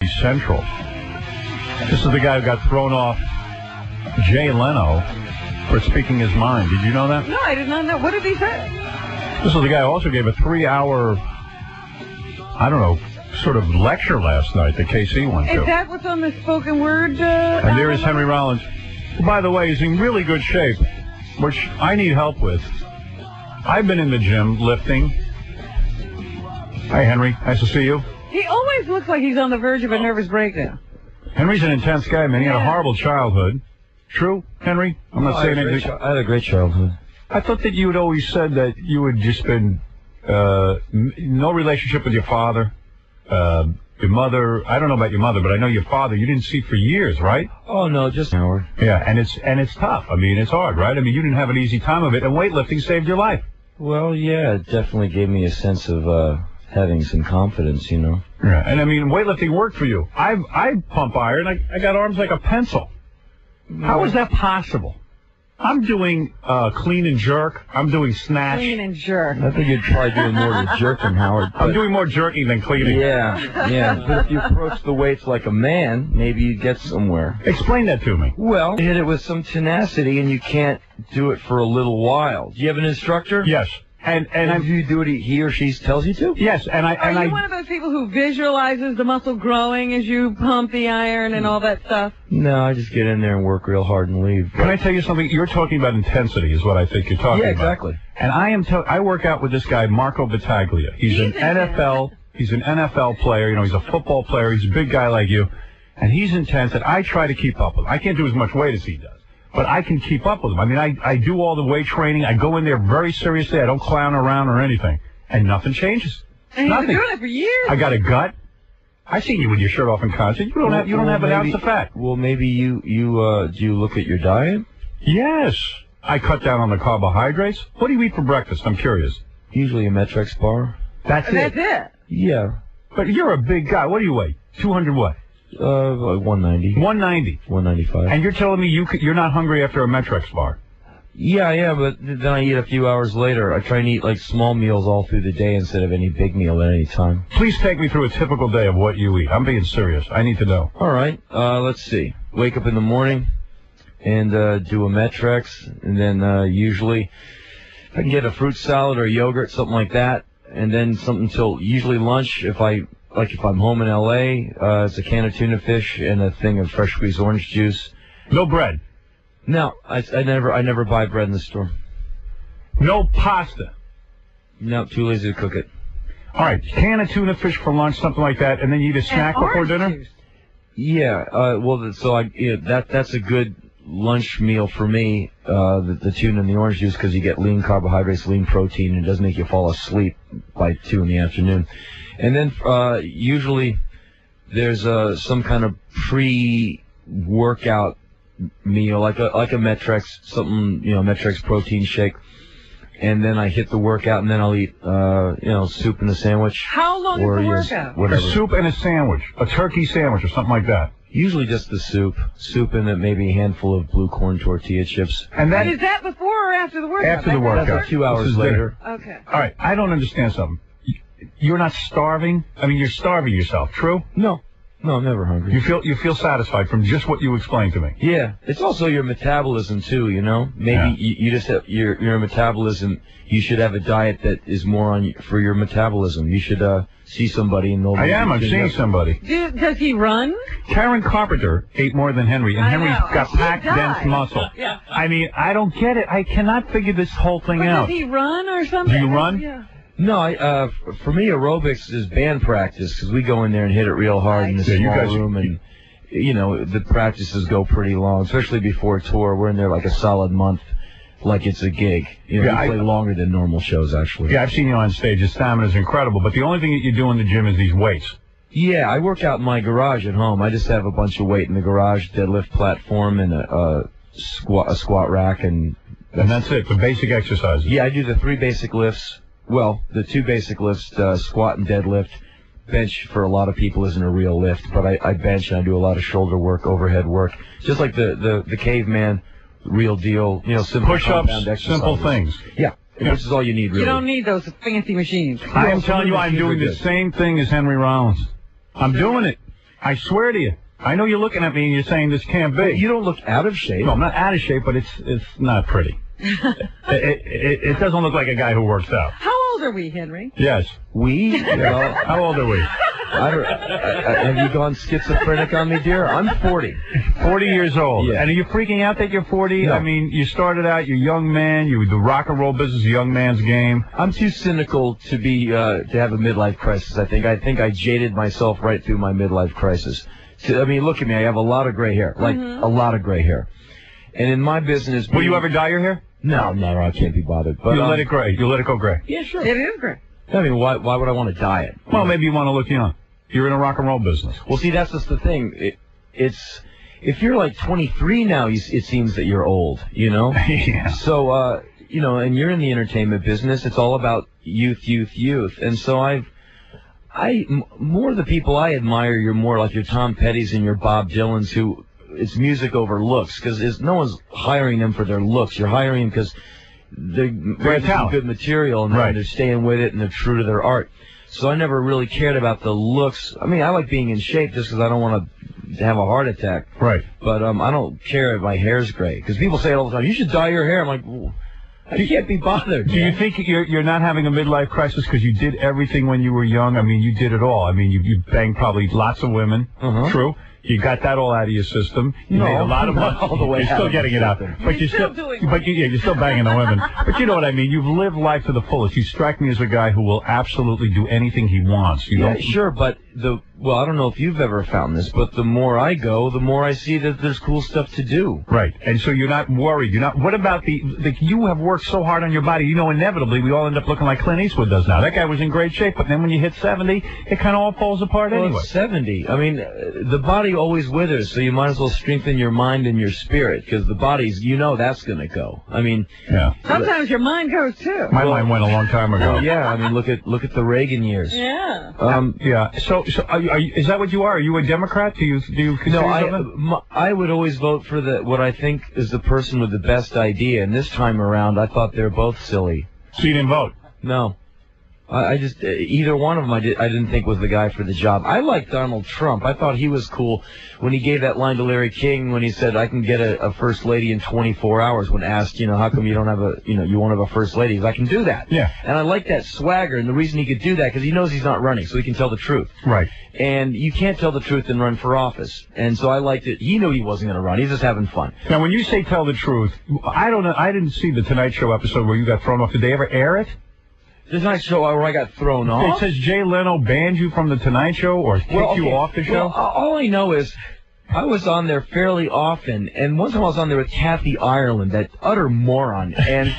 Central. This is the guy who got thrown off Jay Leno for speaking his mind. Did you know that? No, I did not know. What did he say? This is the guy who also gave a 3-hour, I don't know, sort of lecture last night that KC went to. Is that what's on the spoken word? And there is Henry Rollins, who, by the way, is in really good shape, which I need help with. I've been in the gym lifting. Hi, Henry. Nice to see you. He always looks like he's on the verge of a nervous breakdown. Henry's an intense guy, man. He had a horrible childhood. True, Henry? I'm not saying anything. I had a great childhood. I thought that you had always said that you had just been no relationship with your father, your mother. I don't know about your mother, but I know your father. You didn't see for years, right? Oh no, just an hour. Yeah, and it's tough. I mean, it's hard, right? I mean, you didn't have an easy time of it, and weightlifting saved your life. Well, yeah, it definitely gave me a sense of having some confidence, you know. Yeah, and I mean, weightlifting worked for you. I pump iron. I got arms like a pencil. How is that possible? I'm doing clean and jerk. I'm doing snatch. Clean and jerk. I think you'd probably doing more than jerking, Howard. I'm doing more jerking than cleaning. Yeah. But if you approach the weights like a man, maybe you'd get somewhere. Explain that to me. Well, you hit it with some tenacity, and you can't do it for a little while. Do you have an instructor? Yes. And you do what he or she tells you to? Yes, Are you one of those people who visualizes the muscle growing as you pump the iron and all that stuff? No, I just get in there and work real hard and leave. Can I tell you something? You're talking about intensity is what I think you're talking about. Yeah, exactly. And I work out with this guy, Marco Battaglia. He's an NFL player. You know, he's a football player. He's a big guy like you. And he's intense, and I try to keep up with him. I can't do as much weight as he does. But I can keep up with him. I mean, I do all the weight training. I go in there very seriously. I don't clown around or anything. And nothing changes. And nothing. you've been doing it for years. I got a gut. I seen you with your shirt off in concert. You don't have an ounce of fat. Well, maybe you do you look at your diet? Yes. I cut down on the carbohydrates. What do you eat for breakfast? I'm curious. Usually a Metrex bar. That's it? Yeah. But you're a big guy. What do you weigh? 200 what? Like 190. 190. 195. And you're telling me you're not hungry after a Metrex bar? Yeah, but then I eat a few hours later. I try and eat like small meals all through the day instead of any big meal at any time. Please take me through a typical day of what you eat. I'm being serious. I need to know. All right. Let's see. Wake up in the morning and do a Metrex, and then usually I can get a fruit salad or a yogurt, something like that, and then something till usually lunch. If I'm home in L.A., it's a can of tuna fish and a thing of fresh squeezed orange juice. No bread? No, I never buy bread in the store. No pasta? No, too lazy to cook it. All right, can of tuna fish for lunch, something like that, and then you eat a snack before dinner? Juice. Yeah, that's a good lunch meal for me, the tuna and the orange juice, because you get lean carbohydrates, lean protein, and it doesn't make you fall asleep by 2 in the afternoon. And then usually there's some kind of pre-workout meal, like a Metrex, something, Metrex protein shake. And then I hit the workout, and then I'll eat, soup and a sandwich. How long is the workout? A soup and a sandwich, a turkey sandwich or something like that. Usually just the soup and maybe a handful of blue corn tortilla chips. And is that before or after the workout? After the workout. That's 2 hours later. Okay. All right, I don't understand something. You're not starving? I mean, you're starving yourself, true? No, I'm never hungry. You feel satisfied from just what you explained to me? Yeah. It's also your metabolism, too, Maybe you just have your metabolism. You should have a diet that is more for your metabolism. You should see somebody and they'll... I'm seeing somebody. Does he run? Karen Carpenter ate more than Henry, and Henry's got packed, dense muscle. Yeah. I mean, I don't get it. I cannot figure this whole thing out. Does he run or something? Do you run? Yeah. No, for me, aerobics is band practice, because we go in there and hit it real hard in the small room, and, the practices go pretty long, especially before a tour. We're in there like a solid month, like it's a gig. We play longer than normal shows, actually. Yeah, I've seen you on stage. Your stamina's incredible, but the only thing that you do in the gym is these weights. Yeah, I work out in my garage at home. I just have a bunch of weight in the garage, deadlift platform, and a squat rack, and that's it, the basic exercises. Yeah, I do the 3 basic lifts. Well, the 2 basic lifts, squat and deadlift. Bench for a lot of people isn't a real lift, but I bench and I do a lot of shoulder work, overhead work. Just like the caveman, real deal, simple push-ups, exercises. Simple things. Yeah, which is all you need, really. You don't need those fancy machines. I am telling you, I'm doing the same thing as Henry Rollins. I'm doing it. I swear to you. I know you're looking at me and you're saying this can't be. You don't look out of shape. No, I'm not out of shape, but it's not pretty. it doesn't look like a guy who works out. How old are we, Henry? Yes. We? Well, how old are we? Have you gone schizophrenic on me, dear? I'm 40. 40 years old. Yeah. And are you freaking out that you're 40? No. I mean, you started out, you're a young man, the rock and roll business is a young man's game. I'm too cynical to be to have a midlife crisis, I think. I think I jaded myself right through my midlife crisis. I mean, look at me. I have a lot of gray hair. Like, a lot of gray hair. And in my business... Will you ever dye your hair? No, I can't be bothered. But you let it gray. You let it go gray. Yeah, sure. It is gray. I mean, why would I want to dye it? Well, maybe you want to look young. You're in a rock and roll business. Well, see, that's just the thing. It's if you're like 23 now, it seems that you're old, you know? Yeah. So, you know, and you're in the entertainment business. It's all about youth. And so more of the people I admire, you're more like your Tom Petty's and your Bob Dylan's, who it's music over looks, because no one's hiring them for their looks. You're hiring them because they're making good material and they're staying with it and they're true to their art. So I never really cared about the looks. I mean, I like being in shape just because I don't want to have a heart attack. Right. But I don't care if my hair's gray, because people say it all the time, you should dye your hair. I'm like, well, I can't be bothered. Do you think you're not having a midlife crisis because you did everything when you were young? I mean, you did it all. I mean, you banged probably lots of women. True. You got that all out of your system. You made a lot of money. All the way you're still getting it out. But you're still banging the women. But you know what I mean. You've lived life to the fullest. You strike me as a guy who will absolutely do anything he wants. Sure, but I don't know if you've ever found this, but the more I go, the more I see that there's cool stuff to do. Right. And so you're not worried. What about you have worked so hard on your body, you know, inevitably we all end up looking like Clint Eastwood does now. That guy was in great shape, but then when you hit 70, it kind of all falls apart anyway. It's 70. I mean, the body always withers, so you might as well strengthen your mind and your spirit, because the body's, that's going to go. I mean, sometimes your mind goes too. My mind went a long time ago. Well, yeah, I mean, look at the Reagan years. Yeah. So is that what you are? Are you a Democrat? Do you consider No, I would always vote for what I think is the person with the best idea, and this time around I thought they're both silly. So you didn't vote? No. I just, either one of them I didn't think was the guy for the job. I like Donald Trump. I thought he was cool when he gave that line to Larry King when he said, I can get a first lady in 24 hours when asked, how come you don't have you won't have a first lady? I can do that. Yeah. And I like that swagger, and the reason he could do that, because he knows he's not running, so he can tell the truth. Right. And you can't tell the truth and run for office. And so I liked it. He knew he wasn't going to run. He's just having fun. Now, when you say tell the truth, I don't know. I didn't see the Tonight Show episode where you got thrown off. Did they ever air it? The Tonight Show where I got thrown off? It says Jay Leno banned you from the Tonight Show or kicked you off the show? Well, all I know is I was on there fairly often, and one time I was on there with Kathy Ireland, that utter moron, and